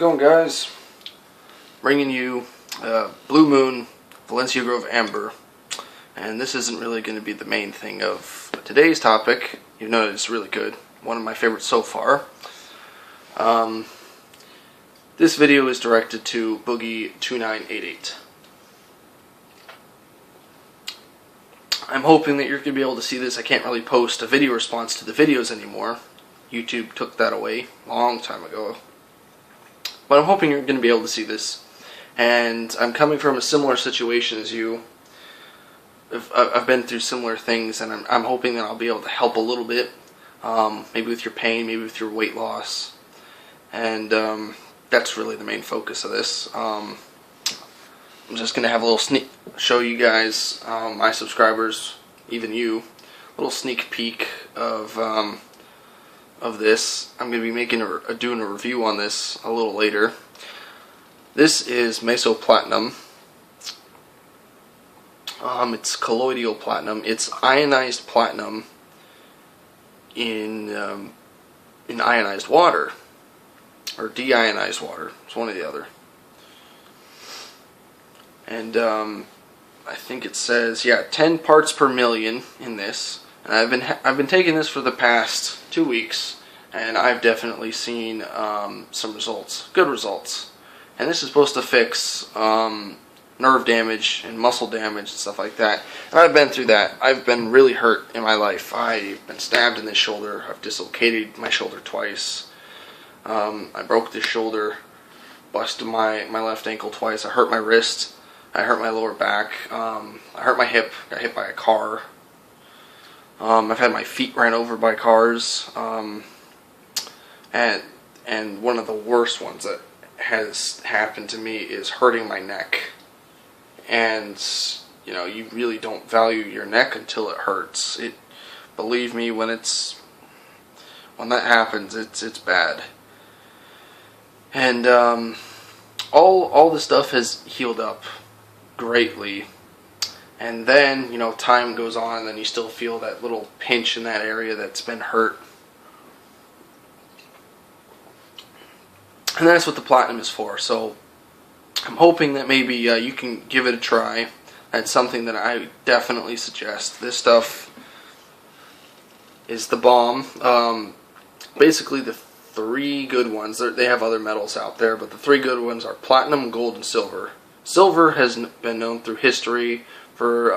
going, guys? Bringing you Blue Moon Valencia Grove Amber, and this isn't really going to be the main thing of today's topic. You know, it's really good, one of my favorites so far. This video is directed to Boogie2988. I'm hoping that you're going to be able to see this. I can't really post a video response to the videos anymore. YouTube took that away a long time ago. But I'm hoping you're going to be able to see this. And I'm coming from a similar situation as you. I've been through similar things, and I'm hoping that I'll be able to help a little bit. Maybe with your pain, maybe with your weight loss. And that's really the main focus of this. I'm just going to have a little show you guys, my subscribers, even you, a little sneak peek of this. I'm going to be making doing a review on this a little later. This is Meso Platinum. It's colloidal platinum. It's ionized platinum in ionized water, or deionized water. It's one or the other. And I think it says, yeah, 10 parts per million in this. And I've been taking this for the past 2 weeks, and I've definitely seen some results, good results. And this is supposed to fix nerve damage and muscle damage and stuff like that. And I've been through that. I've been really hurt in my life. I've been stabbed in the shoulder. I've dislocated my shoulder twice. I broke this shoulder, busted my left ankle twice. I hurt my wrist. I hurt my lower back. I hurt my hip. Got hit by a car. I've had my feet ran over by cars. And one of the worst ones that has happened to me is hurting my neck. And you know, you really don't value your neck until it hurts. Believe me, when that happens, it's bad. And all the stuff has healed up greatly. And then, you know, time goes on, and then you still feel that little pinch in that area that's been hurt. And that's what the platinum is for. So I'm hoping that maybe you can give it a try. That's something that I definitely suggest. This stuff is the bomb. Basically, the three good ones, they have other metals out there, but the three good ones are platinum, gold, and silver. Silver has been known through history for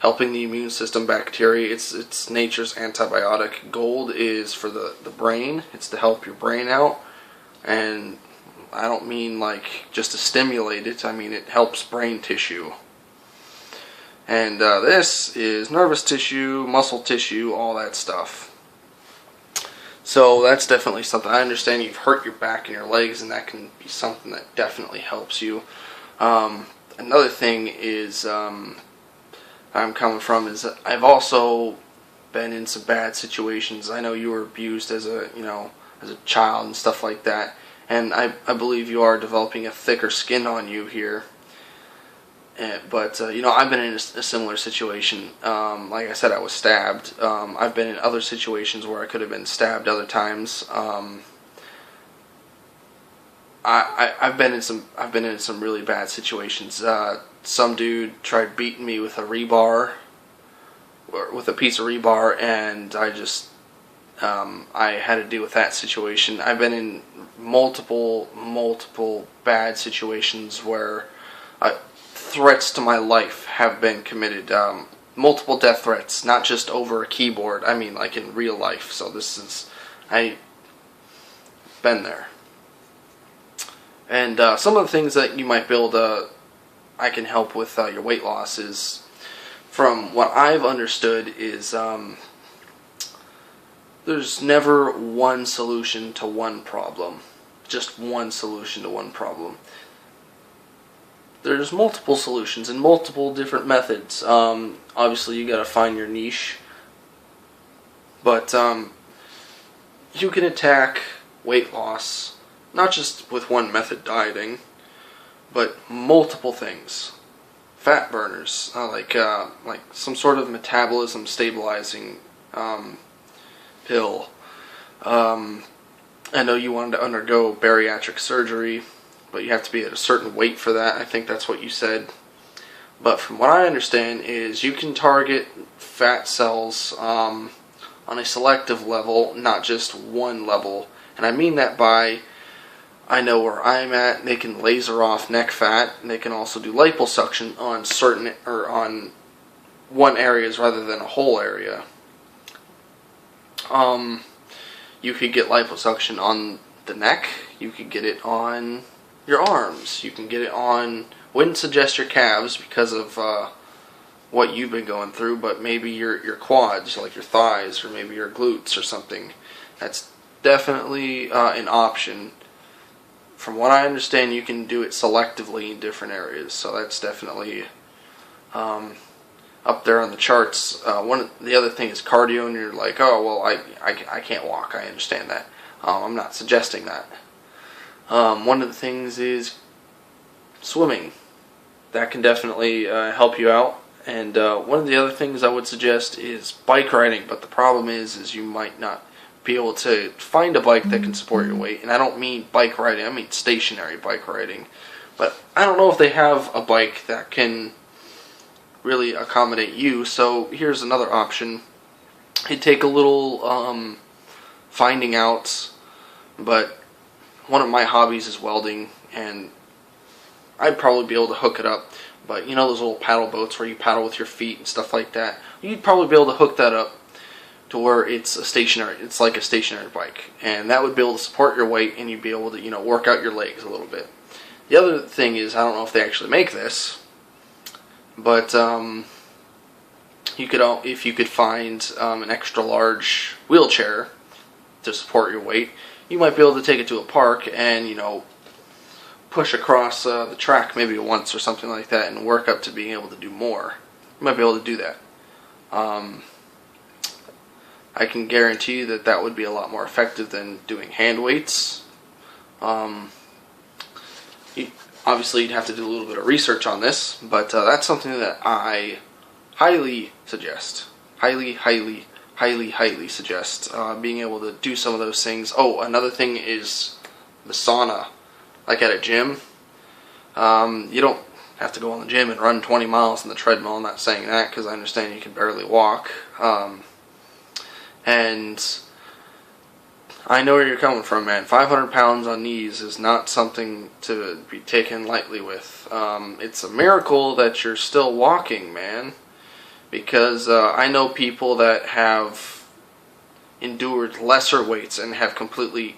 helping the immune system, bacteria. It's nature's antibiotic. Gold is for the brain. It's to help your brain out. And I don't mean like just to stimulate it. I mean it helps brain tissue. And this is nervous tissue, muscle tissue, all that stuff. So that's definitely something. I understand you've hurt your back and your legs, and that can be something that definitely helps you. Another thing is I'm coming from is I've also been in some bad situations. I know you were abused as a child and stuff like that, and I believe you are developing a thicker skin on you here. But you know, I've been in a similar situation. Like I said, I was stabbed. I've been in other situations where I could have been stabbed other times. I've been in some really bad situations. Some dude tried beating me with a rebar, or with a piece of rebar, and I had to deal with that situation. I've been in multiple bad situations where threats to my life have been committed. Multiple death threats, not just over a keyboard. I mean, like in real life. So I've been there. And some of the things that you might build, I can help with your weight loss is, from what I've understood, is there's never one solution to one problem. Just one solution to one problem. There's multiple solutions and multiple different methods. Obviously, you got to find your niche. But you can attack weight loss not just with one method, dieting, but multiple things. Fat burners, like some sort of metabolism stabilizing pill. I know you wanted to undergo bariatric surgery, but you have to be at a certain weight for that. I think that's what you said. But from what I understand is you can target fat cells on a selective level, not just one level. And I mean that by, I know where I'm at, they can laser off neck fat, and they can also do liposuction on certain, or on one areas rather than a whole area. You could get liposuction on the neck, you could get it on your arms, you can get it on, wouldn't suggest your calves because of what you've been going through, but maybe your quads, like your thighs, or maybe your glutes or something. That's definitely an option. From what I understand, you can do it selectively in different areas, so that's definitely up there on the charts. The other thing is cardio, and you're like, oh, well, I can't walk. I understand that. I'm not suggesting that. One of the things is swimming. That can definitely help you out. And one of the other things I would suggest is bike riding, but the problem is you might not be able to find a bike that can support your weight. And I don't mean bike riding, I mean stationary bike riding. But I don't know if they have a bike that can really accommodate you, so here's another option. It'd take a little finding out, but one of my hobbies is welding, and I'd probably be able to hook it up. But you know those little paddle boats where you paddle with your feet and stuff like that? You'd probably be able to hook that up to where it's it's like a stationary bike, and that would be able to support your weight, and you'd be able to, work out your legs a little bit. The other thing is, I don't know if they actually make this, but you could, if you could find an extra large wheelchair to support your weight, you might be able to take it to a park and push across the track maybe once or something like that, and work up to being able to do more. You might be able to do that. I can guarantee you that would be a lot more effective than doing hand weights. Obviously, you'd have to do a little bit of research on this, but that's something that I highly suggest. Highly suggest being able to do some of those things. Oh, another thing is the sauna. Like at a gym, you don't have to go in the gym and run 20 miles on the treadmill. I'm not saying that, because I understand you can barely walk. And I know where you're coming from, man. 500 pounds on knees is not something to be taken lightly with. It's a miracle that you're still walking, man. Because I know people that have endured lesser weights and have completely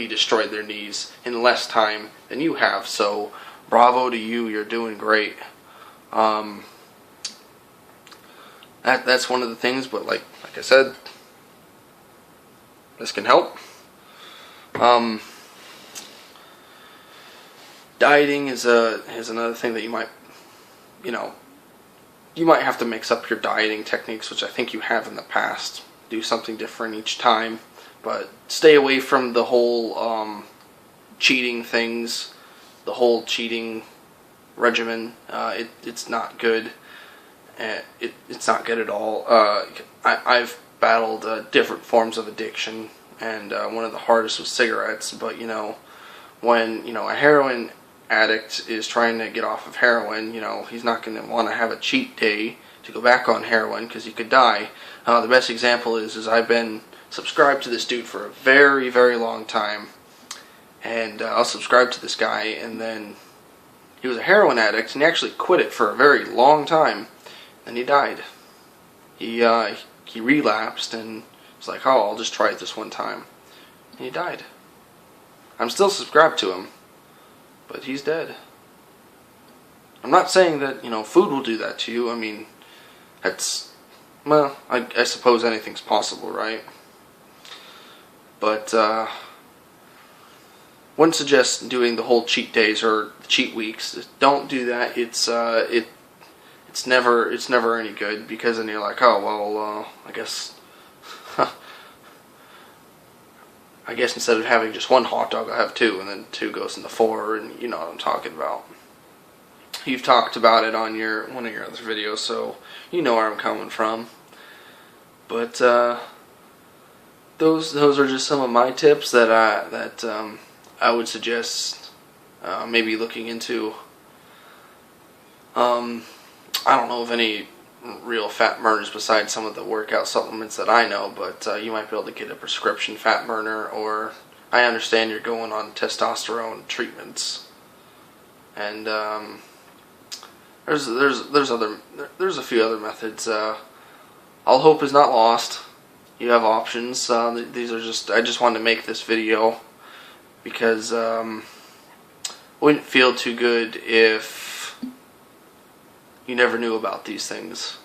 destroyed their knees in less time than you have. So, bravo to you. You're doing great. That's one of the things. But like I said, this can help. Dieting is another thing that you might have to mix up your dieting techniques, which I think you have in the past. Do something different each time, but stay away from the whole cheating things, the whole cheating regimen. It's not good. It's not good at all. I've battled different forms of addiction, and one of the hardest was cigarettes. But when a heroin addict is trying to get off of heroin, he's not going to want to have a cheat day to go back on heroin, because he could die. The best example is I've been subscribed to this dude for a very, very long time, and I was subscribed to this guy, and then he was a heroin addict, and he actually quit it for a very long time, and he died. He relapsed, and was like, oh, I'll just try it this one time, and he died. I'm still subscribed to him, but he's dead. I'm not saying that, food will do that to you. I mean, I suppose anything's possible, right? But, wouldn't suggest doing the whole cheat days or cheat weeks. Don't do that. It's never any good, because then you're like, oh, well, I guess instead of having just one hot dog, I'll have two, and then two goes into four, and you know what I'm talking about. You've talked about it on one of your other videos, so you know where I'm coming from. But those are just some of my tips that I would suggest maybe looking into. I don't know of any real fat burners besides some of the workout supplements that I know, but you might be able to get a prescription fat burner, or I understand you're going on testosterone treatments, and there's a few other methods. All hope is not lost. You have options. These are just, I just wanted to make this video because it wouldn't feel too good if you never knew about these things.